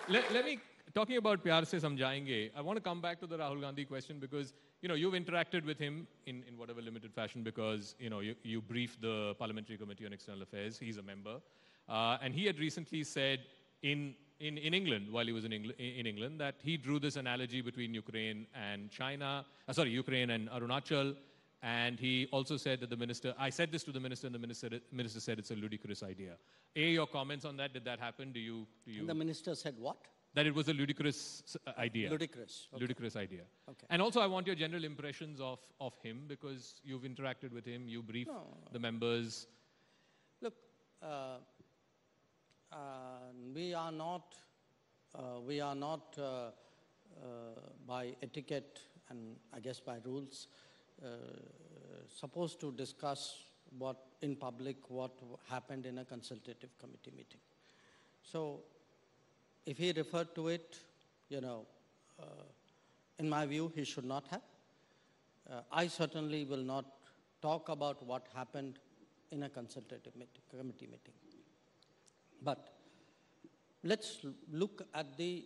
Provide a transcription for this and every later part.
let me, talking about Pyar Se Samjhayenge, I want to come back to the Rahul Gandhi question because, you've interacted with him in whatever limited fashion because, you briefed the Parliamentary Committee on External Affairs. He's a member. And he had recently said in England, while he was in England, that he drew this analogy between Ukraine and Ukraine and Arunachal. And he also said that I said this to the minister, and the minister said it's a ludicrous idea. Your comments on that, did that happen? And the minister said what? That it was a ludicrous idea. Ludicrous. Okay. Ludicrous idea. Okay. And also I want your general impressions of him because you've interacted with him, you briefed the members. Look, we are not by etiquette and I guess by rules supposed to discuss what happened in a consultative committee meeting. So if he referred to it, in my view, he should not have. I certainly will not talk about what happened in a consultative committee meeting. But let's look at the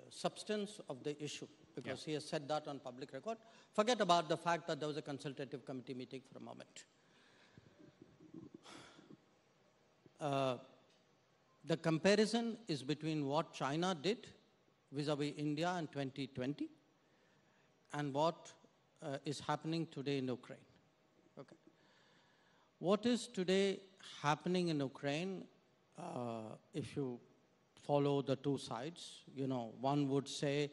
substance of the issue, because he has said that on public record. Forget about the fact that there was a consultative committee meeting for a moment. The comparison is between what China did vis-a-vis India in 2020 and what is happening today in Ukraine. Okay. What is today happening in Ukraine, if you follow the two sides, one would say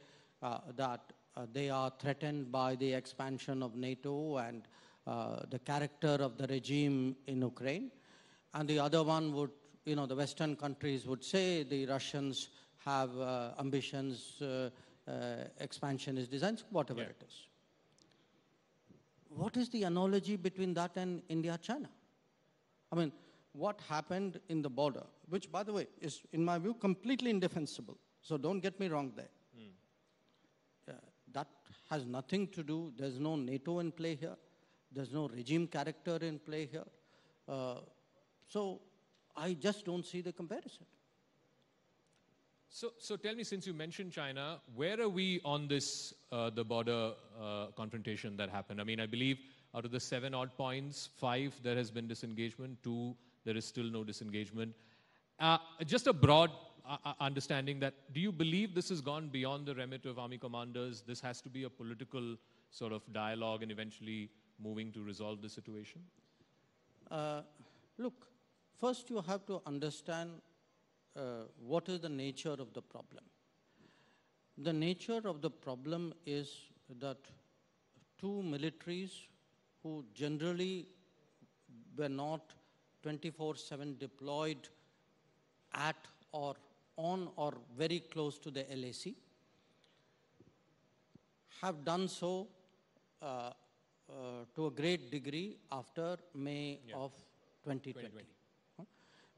that they are threatened by the expansion of NATO and the character of the regime in Ukraine. And the other one would, the Western countries would say the Russians have ambitions, expansionist designs, whatever it is. What is the analogy between that and India-China? I mean, what happened in the border, which, by the way, is, in my view, completely indefensible. So don't get me wrong there. That has nothing to do, there's no NATO in play here. There's no regime character in play here. So I just don't see the comparison. So tell me, since you mentioned China, where are we on this, the border confrontation that happened? I mean, I believe out of the 7 odd points, 5, there has been disengagement, 2, there is still no disengagement. Just a broad understanding that, do you believe this has gone beyond the remit of army commanders? This has to be a political sort of dialogue and eventually moving to resolve the situation? Look, first you have to understand what is the nature of the problem. The nature of the problem is that two militaries who generally were not 24/7 deployed at or on or very close to the LAC have done so to a great degree after May of 2020.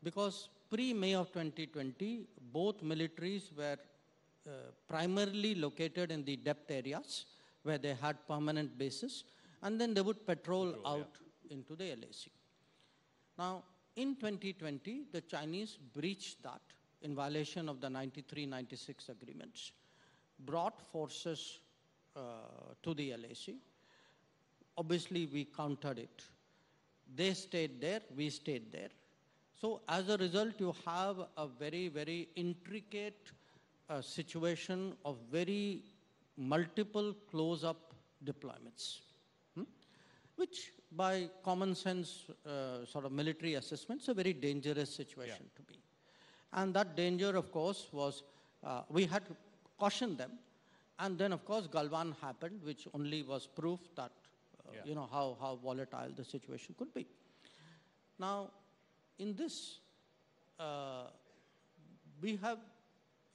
Because pre-May of 2020, both militaries were primarily located in the depth areas where they had permanent bases, and then they would patrol out into the LAC. Now, in 2020, the Chinese breached that in violation of the 93-96 agreements, brought forces to the LAC. Obviously, we countered it. They stayed there, we stayed there. So as a result, you have a very, very intricate situation of very multiple close-up deployments, which by common sense sort of military assessments, a very dangerous situation to be. And that danger, of course, was, we had cautioned them. And then, of course, Galwan happened, which only was proof that, how volatile the situation could be. Now, in this, we have,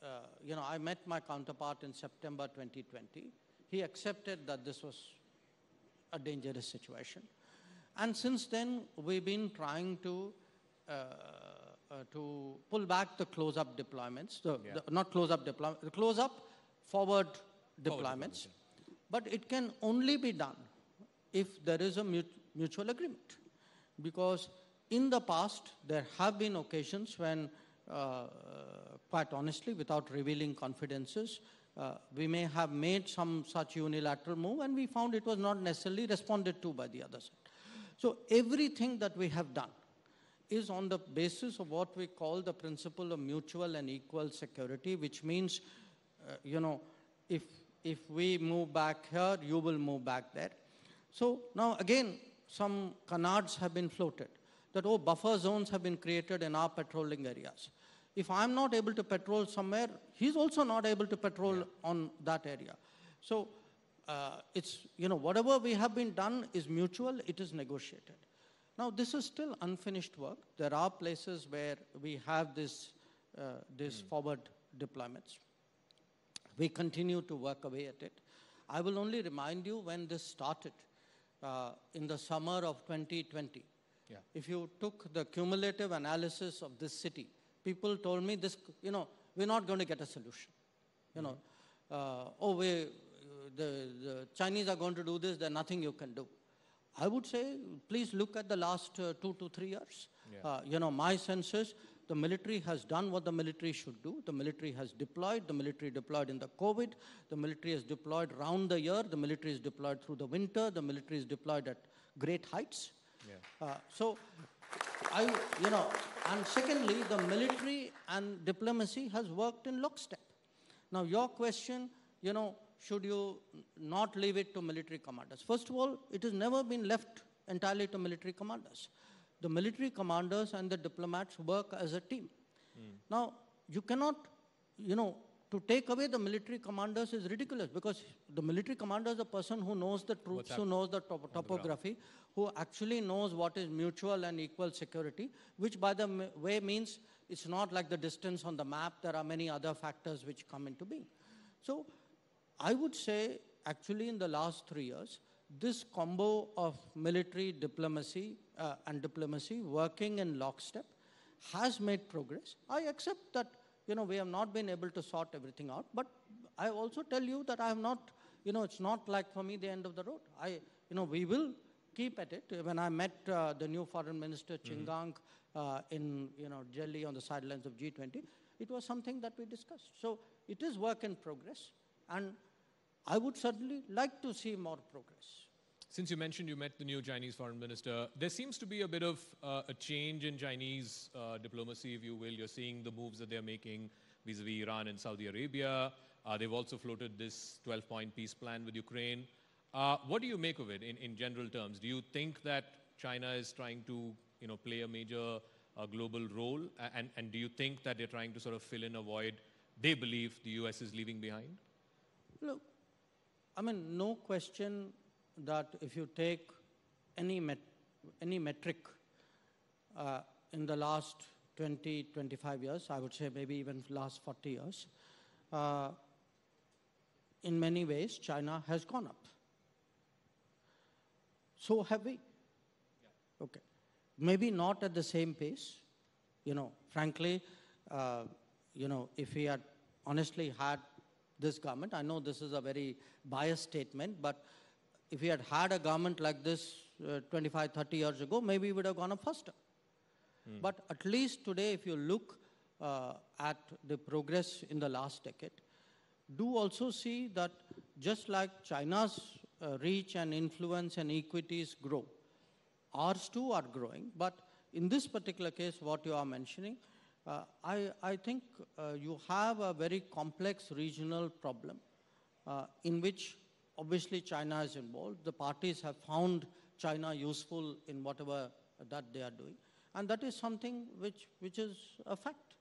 I met my counterpart in September 2020. He accepted that this was a dangerous situation. And since then, we've been trying to pull back the close-up deployments, not close-up deployments, the close-up forward deployments. But it can only be done if there is a mutual agreement. Because in the past, there have been occasions when quite honestly, without revealing confidences, we may have made some such unilateral move, and we found it was not necessarily responded to by the other side. So everything that we have done is on the basis of what we call the principle of mutual and equal security, which means, if we move back here, you will move back there. So now again, some canards have been floated that, oh, buffer zones have been created in our patrolling areas. If I'm not able to patrol somewhere, he's also not able to patrol on that area. So it's, whatever we have been done is mutual, it is negotiated. Now, this is still unfinished work. There are places where we have this forward deployments. We continue to work away at it. I will only remind you when this started in the summer of 2020. Yeah. If you took the cumulative analysis of this city, people told me this, we're not going to get a solution. The Chinese are going to do this, there's nothing you can do. I would say, please look at the last 2 to 3 years. Yeah. My sense is the military has done what the military should do. The military has deployed. The military deployed in the COVID. The military is deployed round the year. The military is deployed through the winter. The military is deployed at great heights. Yeah. And secondly, the military and diplomacy has worked in lockstep. Now, your question, should you not leave it to military commanders? First of all, it has never been left entirely to military commanders. The military commanders and the diplomats work as a team. Now, you cannot, to take away the military commanders is ridiculous, because the military commander is a person who knows the troops, who knows the topography, who actually knows what is mutual and equal security, which by the way means it's not like the distance on the map. There are many other factors which come into being. So I would say, actually, in the last 3 years, this combo of military diplomacy and diplomacy working in lockstep has made progress. I accept that, we have not been able to sort everything out, but I also tell you that I have not, it's not like for me the end of the road. We will keep at it. When I met the new foreign minister, Chingang, in, Delhi on the sidelines of G20, it was something that we discussed. So it is work in progress, and I would certainly like to see more progress. Since you mentioned you met the new Chinese foreign minister, there seems to be a bit of a change in Chinese diplomacy, if you will. You're seeing the moves that they're making vis-a-vis Iran and Saudi Arabia. They've also floated this 12-point peace plan with Ukraine. What do you make of it in general terms? Do you think that China is trying to play a major global role? And do you think that they're trying to sort of fill in a void they believe the US is leaving behind? Look, no question that if you take any metric in the last 20, 25 years, I would say maybe even last 40 years, in many ways, China has gone up. So have we. Yeah. Okay. Maybe not at the same pace. Frankly, if we had honestly had this government, I know this is a very biased statement, but if we had had a government like this 25, 30 years ago, maybe we would have gone up faster. But at least today, if you look at the progress in the last decade, do also see that just like China's reach and influence and equities grow, ours too are growing. But in this particular case, what you are mentioning, I think you have a very complex regional problem in which obviously China is involved. The parties have found China useful in whatever that they are doing. And that is something which is a fact.